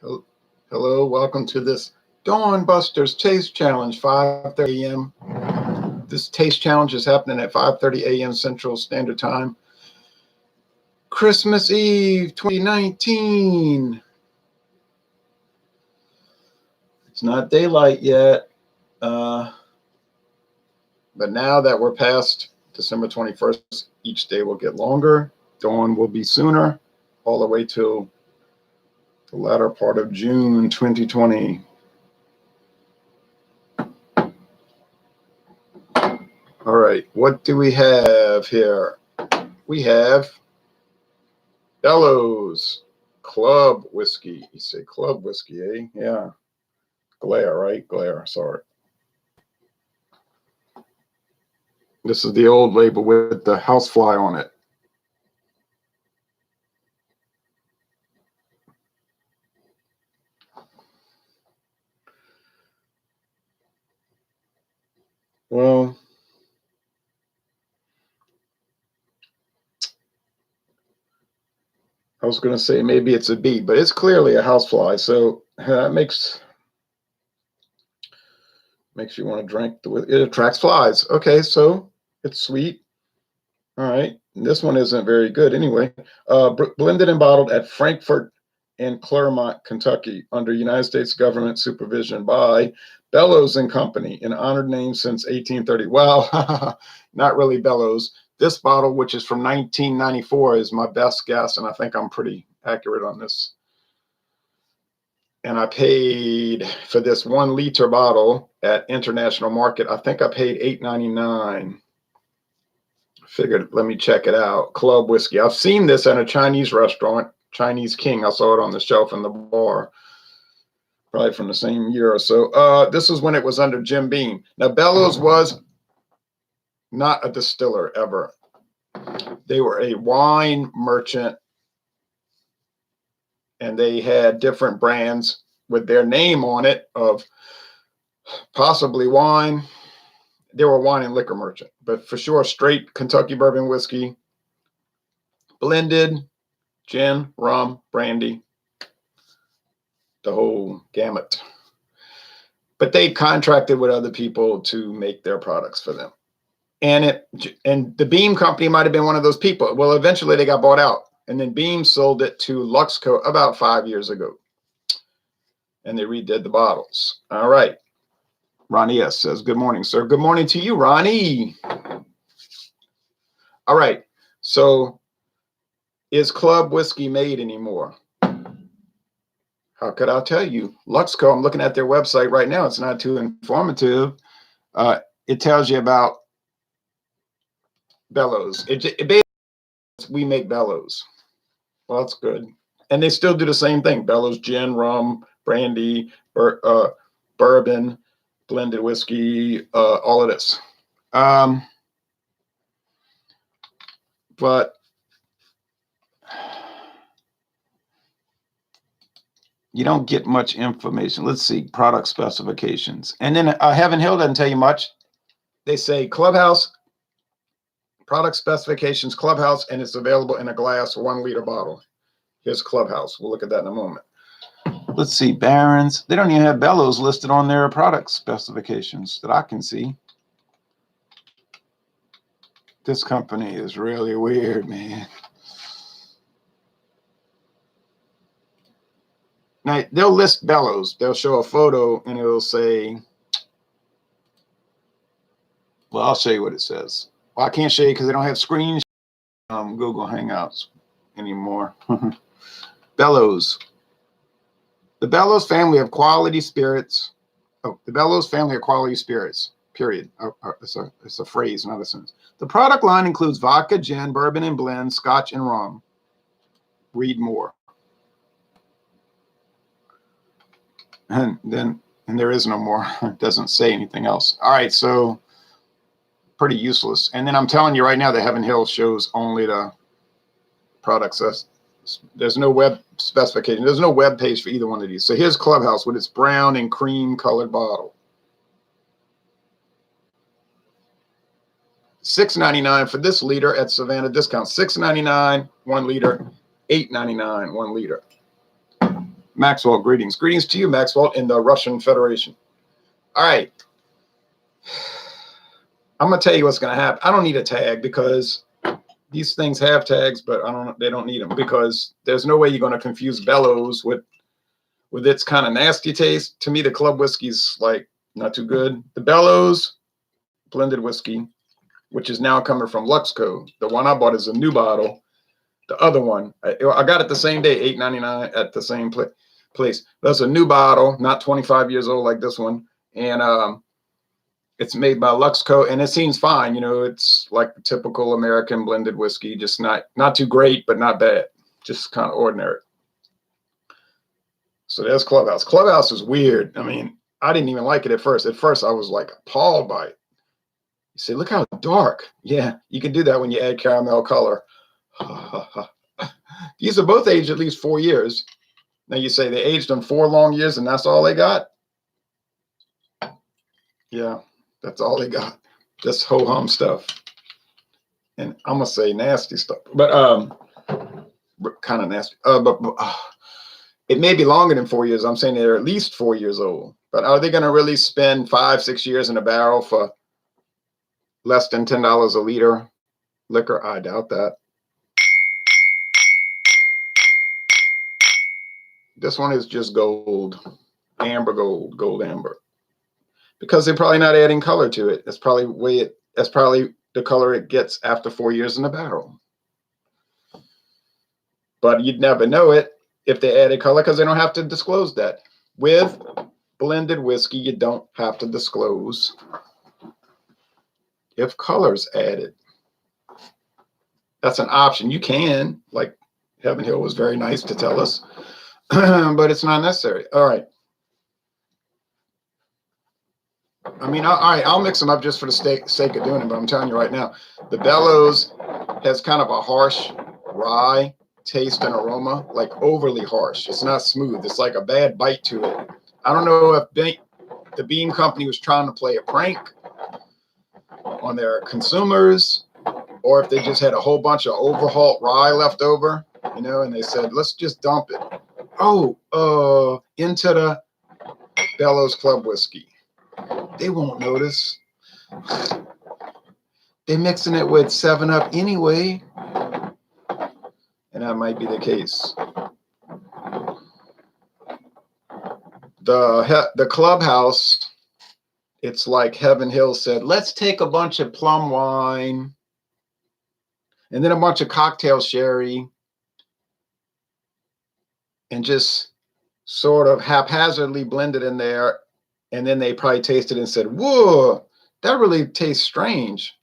Hello, welcome to this Dawn Busters Taste Challenge, 5:30 a.m. This taste challenge is happening at 5:30 a.m. Central Standard Time. Christmas Eve 2019. It's not daylight yet, but now that we're past December 21st, each day will get longer. Dawn will be sooner, all the way till the latter part of June 2020. All right, what do we have here? We have Bellows Club Whiskey. You say Club Whiskey, eh? Yeah. Glare, right? Glare, sorry. This is the old label with the housefly on it. Well, I was going to say maybe it's a bee, but it's clearly a housefly, so that makes you want to drink. It attracts flies. Okay, so it's sweet. All right, this one isn't very good anyway. Blended and bottled at Frankfort and Claremont, Kentucky, under United States government supervision by Bellows and Company, an honored name since 1830. Well, not really Bellows. This bottle, which is from 1994, is my best guess, and I think I'm pretty accurate on this. And I paid for this 1 liter bottle at International Market. I think I paid $8.99. Figured, let me check it out. Club Whiskey. I've seen this at a Chinese restaurant, Chinese King. I saw it on the shelf in the bar, probably from the same year or so. This was when it was under Jim Beam. Now, Bellows was not a distiller ever. They were a wine merchant, and they had different brands with their name on it of possibly wine. They were a wine and liquor merchant, but for sure, straight Kentucky bourbon whiskey, blended, gin, rum, brandy, the whole gamut. But they contracted with other people to make their products for them. And the Beam Company might have been one of those people. Well, eventually they got bought out, and then Beam sold it to Luxco about 5 years ago. And they redid the bottles. All right. Ronnie S. says, good morning, sir. Good morning to you, Ronnie. All right. So is Club Whiskey made anymore? How could I tell you? Luxco, I'm looking at their website right now. It's not too informative. It tells you about Bellows. We make Bellows. Well, that's good. And they still do the same thing. Bellows, gin, rum, brandy, bourbon, blended whiskey, all of this. But you don't get much information. Let's see, product specifications. And then Heaven Hill doesn't tell you much. They say Clubhouse, product specifications, Clubhouse, and it's available in a glass 1 liter bottle. Here's Clubhouse. We'll look at that in a moment. Let's see, Barron's. They don't even have Bellows listed on their product specifications that I can see. This company is really weird, man. Now, they'll list Bellows. They'll show a photo and it'll say, well, I'll show you what it says. Well, I can't show you because they don't have screens. Google Hangouts anymore. Bellows. The Bellows family of quality spirits. Oh, the Bellows family of quality spirits, period. It's a phrase, not a sentence. The product line includes vodka, gin, bourbon and blend, scotch, and rum. Read more. And there is no more. It doesn't say anything else. All right, so pretty useless. And then I'm telling you right now, the Heaven Hill shows only the products. There's no web specification. There's no web page for either one of these. So here's Clubhouse with its brown and cream colored bottle. $6.99 for this liter at Savannah discount. $6.99 1 liter, $8.99 1 liter. Maxwell, greetings. Greetings to you, Maxwell, in the Russian Federation. All right. I'm going to tell you what's going to happen. I don't need a tag because these things have tags, but they don't need them because there's no way you're going to confuse Bellows with its kind of nasty taste. To me, the club whiskey's like not too good. The Bellows blended whiskey, which is now coming from Luxco. The one I bought is a new bottle. The other one, I got it the same day, $8.99 at the same place. That's a new bottle, not 25 years old like this one. And it's made by Luxco, and it seems fine. You know, it's like the typical American blended whiskey, just not too great, but not bad. Just kind of ordinary. So there's Clubhouse. Clubhouse is weird. I mean, I didn't even like it at first. At first, I was like appalled by it. You say, look how dark. Yeah, you can do that when you add caramel color. These are both aged at least 4 years. Now you say they aged them 4 long years and that's all they got? Yeah, that's all they got. Just ho-hum stuff. And I'm going to say nasty stuff. But kind of nasty. But it may be longer than 4 years. I'm saying they're at least 4 years old. But are they going to really spend 5-6 years in a barrel for less than $10 a liter liquor? I doubt that. This one is just gold, amber gold, gold amber. Because they're probably not adding color to it. That's probably the color it gets after 4 years in the barrel. But you'd never know it if they added color because they don't have to disclose that. With blended whiskey, you don't have to disclose if color's added. That's an option. You can, like Heaven Hill was very nice to tell us, but it's not necessary. All right. I mean, all right, I'll mix them up just for the sake of doing it, but I'm telling you right now, the Bellows has kind of a harsh rye taste and aroma, like overly harsh. It's not smooth. It's like a bad bite to it. I don't know if the Beam Company was trying to play a prank on their consumers, or if they just had a whole bunch of overhauled rye left over, you know, and they said, let's just dump it. Oh, into the Bellows Club whiskey. They won't notice. They're mixing it with 7-Up anyway. And that might be the case. The Clubhouse, it's like Heaven Hill said, let's take a bunch of plum wine and then a bunch of cocktail sherry and just sort of haphazardly blend it in there. And then they probably tasted it and said, whoa, that really tastes strange.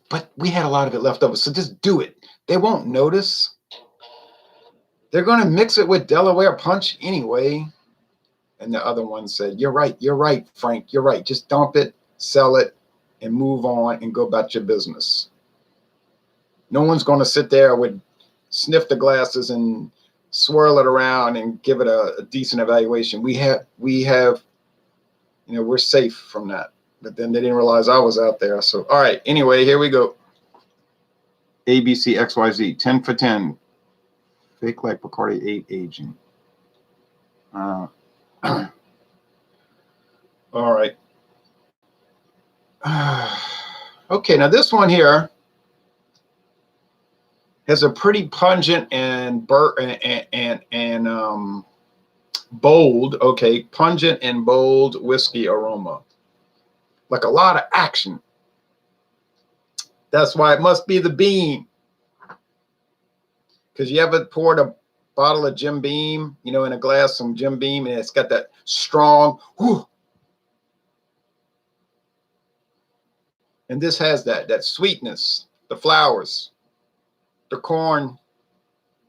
But we had a lot of it left over, so just do it. They won't notice. They're going to mix it with Delaware Punch anyway. And the other one said, you're right, Frank, you're right. Just dump it, sell it, and move on and go about your business. No one's going to sit there with sniff the glasses and swirl it around and give it a decent evaluation. We have, you know, we're safe from that. But then they didn't realize I was out there. So, all right. Anyway, here we go. ABC XYZ, 10 for 10. Fake like Bacardi 8 aging. All right. Okay, now this one here has a pretty pungent and bold, okay, pungent and bold whiskey aroma. Like a lot of action. That's why it must be the Beam. Because you ever poured a bottle of Jim Beam, you know, in a glass, some Jim Beam, and it's got that strong, whoo. And this has that sweetness, the flowers, the corn,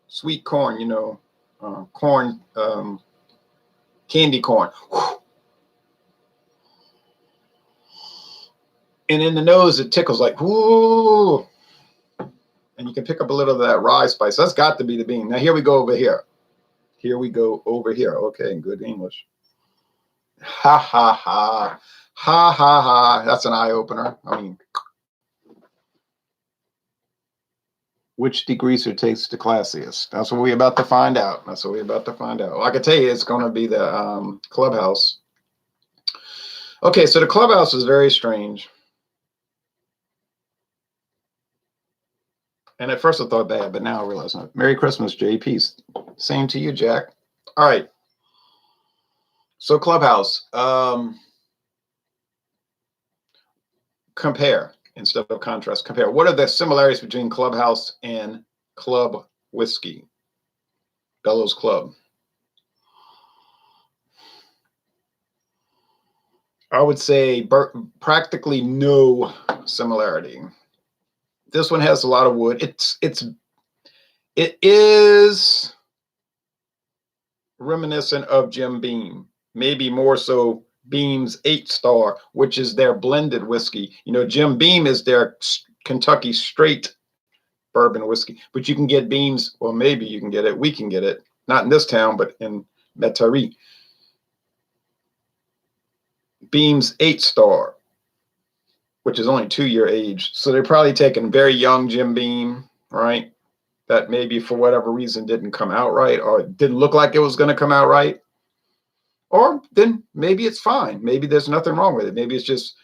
sweet corn, you know, corn, candy corn. Whoo. And in the nose, it tickles like, whoo. And you can pick up a little of that rye spice. That's got to be the Beam. Now, here we go over here. Here we go over here. Okay, good English. Ha, ha, ha. Ha, ha, ha. That's an eye-opener. I mean, Which degreaser tastes the classiest? That's what we're about to find out. That's what we're about to find out. Well, I can tell you it's going to be the Clubhouse. Okay, so the Clubhouse is very strange. And at first I thought bad, but now I realize not. Merry Christmas, Jay. Peace. Same to you, Jack. All right. So Clubhouse. Compare instead of contrast. Compare. What are the similarities between Clubhouse and Club whiskey? Bellows Club. I would say practically no similarity. This one has a lot of wood. It is reminiscent of Jim Beam, maybe more so Beam's 8-Star, which is their blended whiskey. You know, Jim Beam is their Kentucky straight bourbon whiskey, but you can get Beam's, well, maybe you can get it. We can get it, not in this town, but in Metairie. Beam's 8-Star, which is only 2-year age. So they're probably taking very young Jim Beam, right? That maybe for whatever reason didn't come out right, or didn't look like it was going to come out right. Or then maybe it's fine. Maybe there's nothing wrong with it. Maybe it's just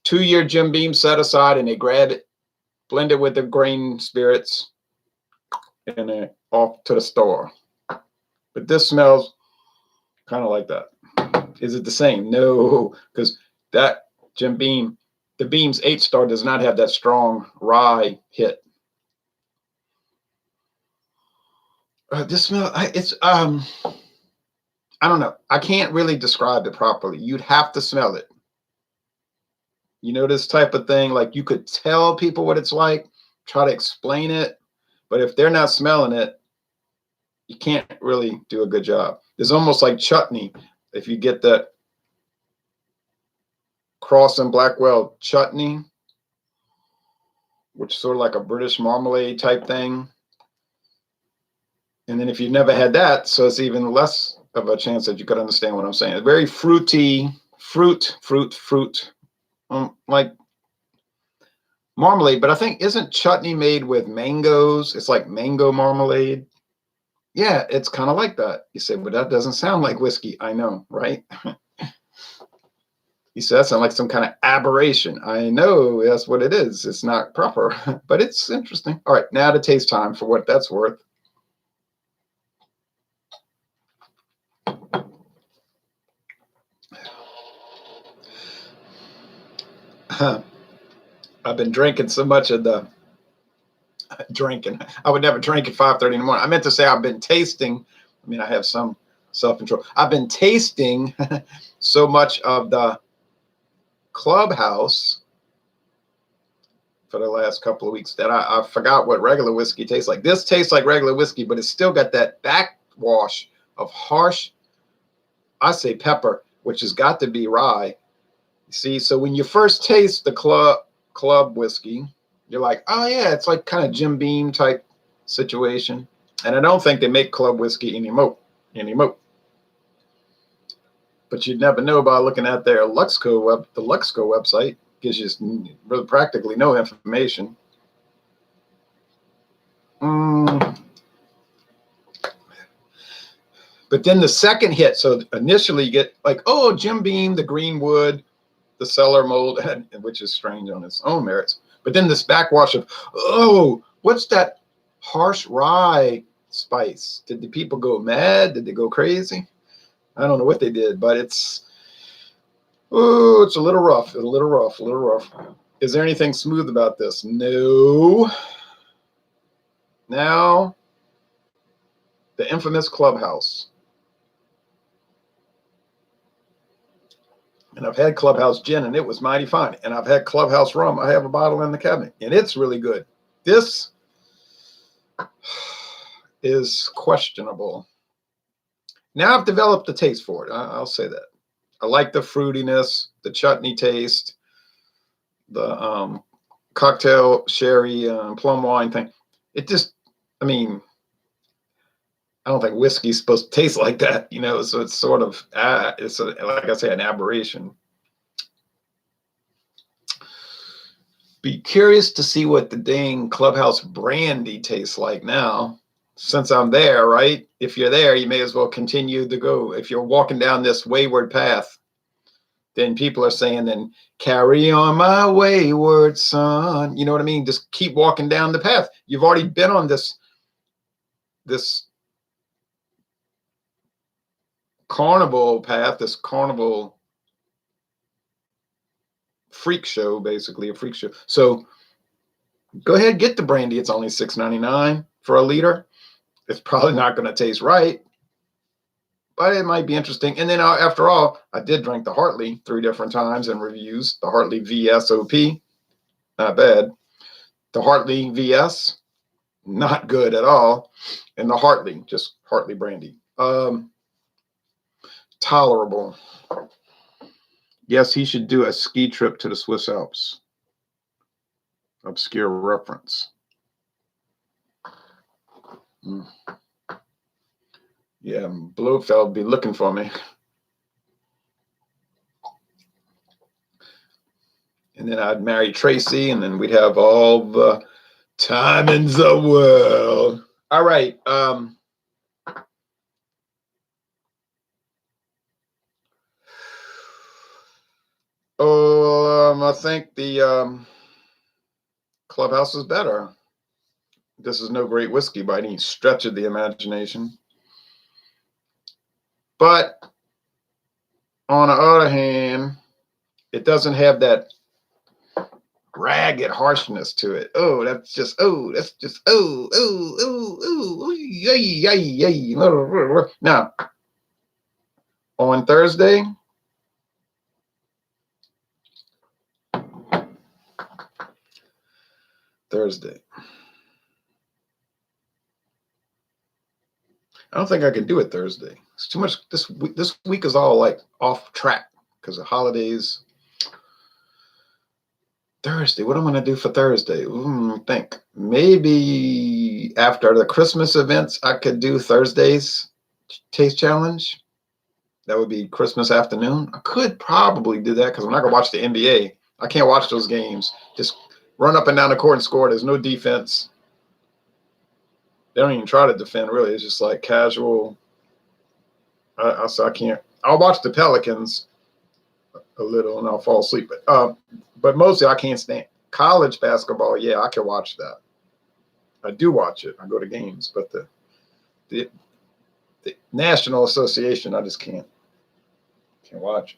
2-year Jim Beam set aside and they grab it, blend it with the grain spirits, and they're off to the store. But this smells kind of like that. Is it the same? No, because that Jim Beam, the Beam's 8-Star does not have that strong rye hit. This smell, I don't know. I can't really describe it properly. You'd have to smell it. You know, this type of thing, like you could tell people what it's like, try to explain it, but if they're not smelling it, you can't really do a good job. It's almost like chutney. If you get that Cross and Blackwell chutney, which is sort of like a British marmalade type thing. And then if you've never had that, so it's even less of a chance that you could understand what I'm saying. It's very fruity, fruit, like marmalade. But I think, isn't chutney made with mangoes? It's like mango marmalade. Yeah, it's kind of like that. You say, but that doesn't sound like whiskey. I know, right? You said that sounds like some kind of aberration. I know that's what it is. It's not proper, but it's interesting. All right, now to taste time for what that's worth. I've been drinking so much of the drinking. I would never drink at 5:30 in the morning. I meant to say I've been tasting. I mean, I have some self-control. I've been tasting so much of the Clubhouse for the last couple of weeks that I forgot what regular whiskey tastes like. This tastes like regular whiskey, but it's still got that backwash of harsh, I say pepper, which has got to be rye. You see, so when you first taste the club whiskey, you're like, oh yeah, it's like kind of Jim Beam type situation. And I don't think they make club whiskey anymore. But you'd never know by looking at their Luxco the Luxco website. Gives you really practically no information. But then the second hit, so initially you get like, oh, Jim Beam, the Greenwood, the cellar mold, which is strange on its own merits. But then this backwash of, oh, what's that harsh rye spice? Did the people go mad? Did they go crazy? I don't know what they did, but it's a little rough. A little rough. Is there anything smooth about this? No. Now, the infamous Clubhouse. And I've had Clubhouse gin, and it was mighty fine. And I've had Clubhouse rum. I have a bottle in the cabinet, and it's really good. This is questionable. Now I've developed a taste for it. I'll say that. I like the fruitiness, the chutney taste, the cocktail sherry plum wine thing. It just, I mean, I don't think whiskey's supposed to taste like that, you know. So it's sort of, like I say, an aberration. Be curious to see what the dang Clubhouse brandy tastes like now. Since I'm there, right? If you're there, you may as well continue to go. If you're walking down this wayward path, then people are saying, then carry on my wayward son. You know what I mean? Just keep walking down the path. You've already been on this carnival path, this carnival freak show, basically a freak show. So go ahead, get the brandy. It's only $6.99 for a liter. It's probably not going to taste right, but it might be interesting. And then after all, I did drink the Hartley 3 different times in reviews. The Hartley VSOP, not bad. The Hartley VS, not good at all. And the Hartley, just Hartley brandy. Tolerable. Yes, he should do a ski trip to the Swiss Alps. Obscure reference. Yeah, Blofeld be looking for me. And then I'd marry Tracy, and then we'd have all the time in the world. All right. I think the Clubhouse is better. This is no great whiskey by any stretch of the imagination. But on the other hand, it doesn't have that ragged harshness to it. Yay. Now, on Thursday, I don't think I can do it Thursday. It's too much. This week is all like off track because of holidays. Thursday, what am I going to do for Thursday? Think maybe after the Christmas events, I could do Thursday's taste challenge. That would be Christmas afternoon. I could probably do that because I'm not going to watch the NBA. I can't watch those games. Just run up and down the court and score. There's no defense. They don't even try to defend, really. It's just like casual. So I can't. I'll watch the Pelicans a little and I'll fall asleep. But mostly I can't stand college basketball. Yeah, I can watch that. I do watch it. I go to games, but the National Association, I just can't watch.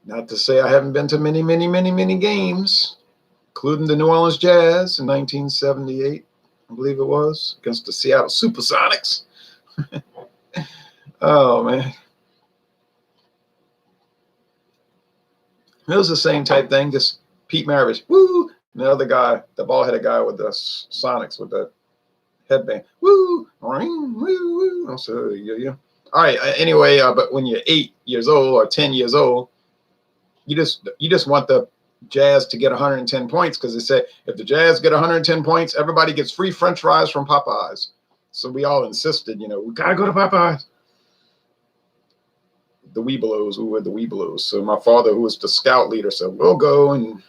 Not to say I haven't been to many games, including the New Orleans Jazz in 1978, I believe it was, against the Seattle Supersonics. Oh, man. It was the same type thing, just Pete Maravich, woo, and the other guy, the ball-headed guy with the Sonics with the headband, woo, ring, woo, woo. So, yeah. All right, anyway, but when you're 8 years old or 10 years old, you just want the Jazz to get 110 points because they said if the Jazz get 110 points, everybody gets free French fries from Popeyes. So we all insisted, we got to go to Popeyes. The Webelows, we were the Webelows. So my father, who was the scout leader, said, we'll go. And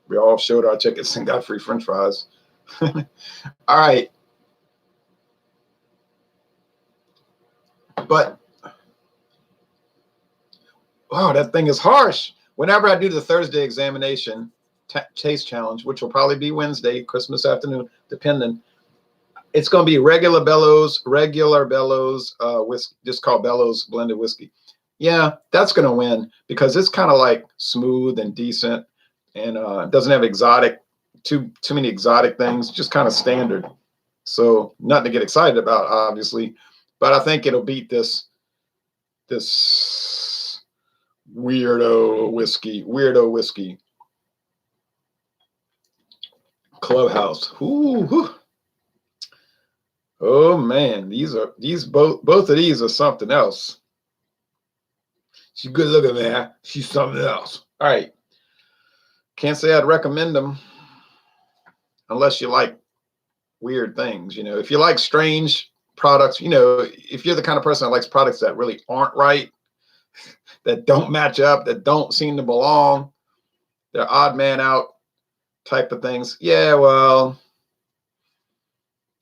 we all showed our tickets and got free French fries. All right. But, wow, that thing is harsh. Whenever I do the Thursday examination taste challenge, which will probably be Wednesday, Christmas afternoon, depending, it's going to be regular Bellows, whiskey, just called Bellows blended whiskey. Yeah, that's going to win because it's kind of like smooth and decent and doesn't have too many exotic things, just kind of standard. So nothing to get excited about, obviously, but I think it'll beat this weirdo whiskey. Clubhouse. Ooh. Oh man, both of these are something else. She's good looking, man. She's something else. All right. Can't say I'd recommend them unless you like weird things. If you like strange products, if you're the kind of person that likes products that really aren't right, that don't match up, that don't seem to belong, They're odd man out type of things. Yeah, well,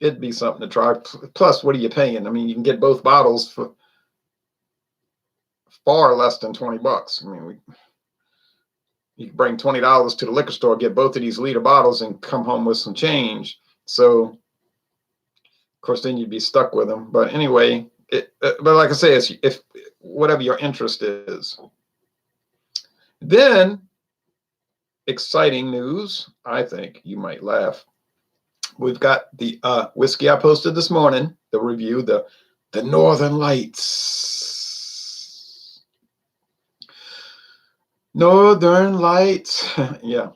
it'd be something to try. Plus, what are you paying? I mean, you can get both bottles for far less than $20. I mean, you can bring $20 to the liquor store, get both of these liter bottles, and come home with some change. So, of course, then you'd be stuck with them. But anyway, but like I say, if whatever your interest is. Then, exciting news. I think you might laugh. We've got the whiskey I posted this morning, the review, the Northern Lights. Northern Lights. Yeah.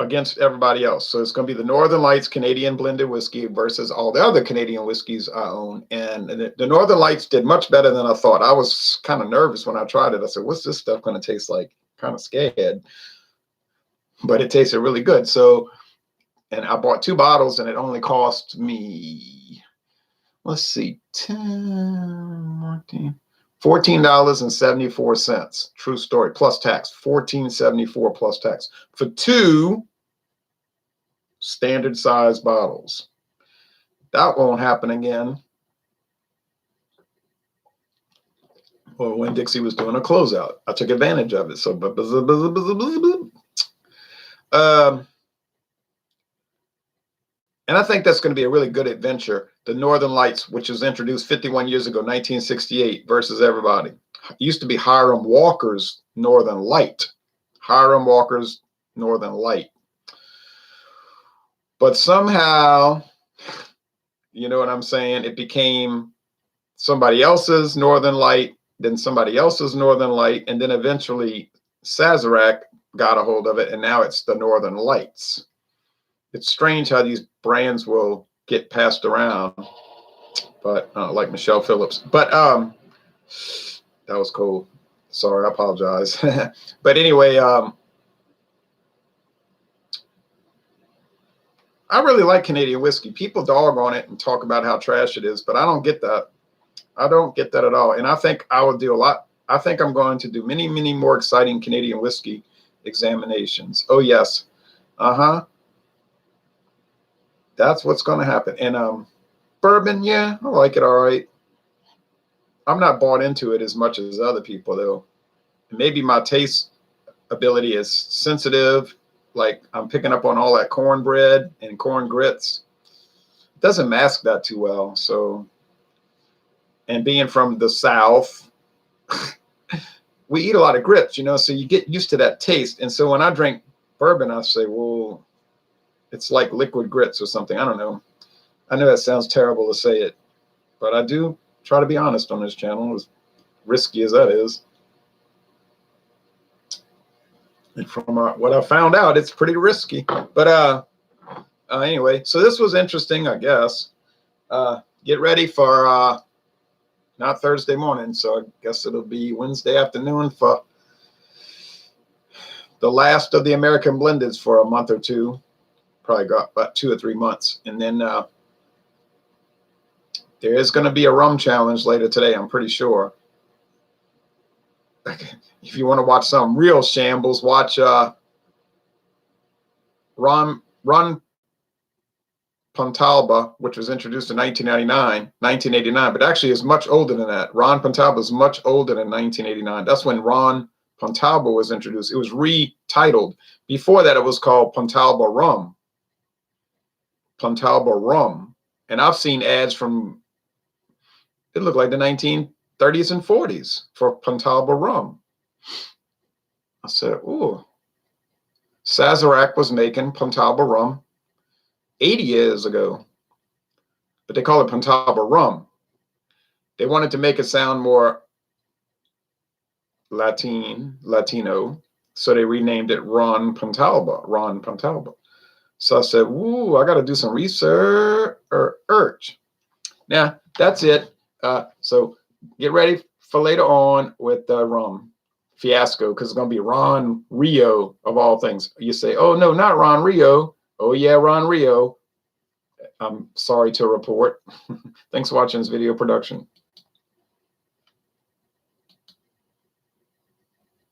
Against everybody else. So it's going to be the Northern Lights Canadian blended whiskey versus all the other Canadian whiskeys I own. And the Northern Lights did much better than I thought. I was kind of nervous when I tried it. I said, what's this stuff going to taste like? Kind of scared. But it tasted really good. So, and I bought 2 bottles and it only cost me, let's see, $14.74. True story, plus tax. $14.74 plus tax for 2 standard size bottles. That won't happen again. Or when Dixie was doing a closeout, I took advantage of it. So, and I think that's going to be a really good adventure. The Northern Lights, which was introduced 51 years ago, 1968, versus everybody. It used to be Hiram Walker's Northern Light. Hiram Walker's Northern Light. But somehow, you know what I'm saying? It became somebody else's Northern Light, then somebody else's Northern Light, and then eventually Sazerac got a hold of it, and now it's the Northern Lights. It's strange how these brands will get passed around, but like Michelle Phillips. But that was cool. Sorry, I apologize. But anyway, I really like Canadian whiskey. People dog on it and talk about how trash it is, but I don't get that. I don't get that at all. And I think I will do a lot. I think I'm going to do many, many more exciting Canadian whiskey examinations. Oh, yes. Uh-huh. That's what's going to happen. And bourbon, yeah, I like it all right. I'm not bought into it as much as other people, though. Maybe my taste ability is sensitive. Like I'm picking up on all that cornbread and corn grits. It doesn't mask that too well. So, and being from the South, we eat a lot of grits, you know, so you get used to that taste. And so when I drink bourbon, I say, well, it's like liquid grits or something. I don't know. I know that sounds terrible to say it, but I do try to be honest on this channel, as risky as that is. And from what I found out, it's pretty risky. But anyway, so this was interesting, I guess. Get ready for not Thursday morning, so I guess it'll be Wednesday afternoon for the last of the American blendeds for a month or two. Probably got about 2 or 3 months. And then there is going to be a rum challenge later today, I'm pretty sure. If you want to watch some real shambles, watch Ron Pontalba, which was introduced in 1989, but actually is much older than that. Ron Pontalba is much older than 1989. That's when Ron Pontalba was introduced. It was retitled. Before that, it was called Pontalba Rum. Pontalba Rum. And I've seen ads from, it looked like the 1930s and 40s for Pontalba Rum. I said, ooh. Sazerac was making Pontalba Rum 80 years ago, but they call it Pontalba Rum. They wanted to make it sound more Latino, so they renamed it Ron Pontalba. So I said, ooh, I got to do some research. Now, that's it. So get ready for later on with the rum fiasco, because it's going to be Ron Rio, of all things. You say, oh, no, not Ron Rio. Oh, yeah, Ron Rio. I'm sorry to report. Thanks for watching this video production.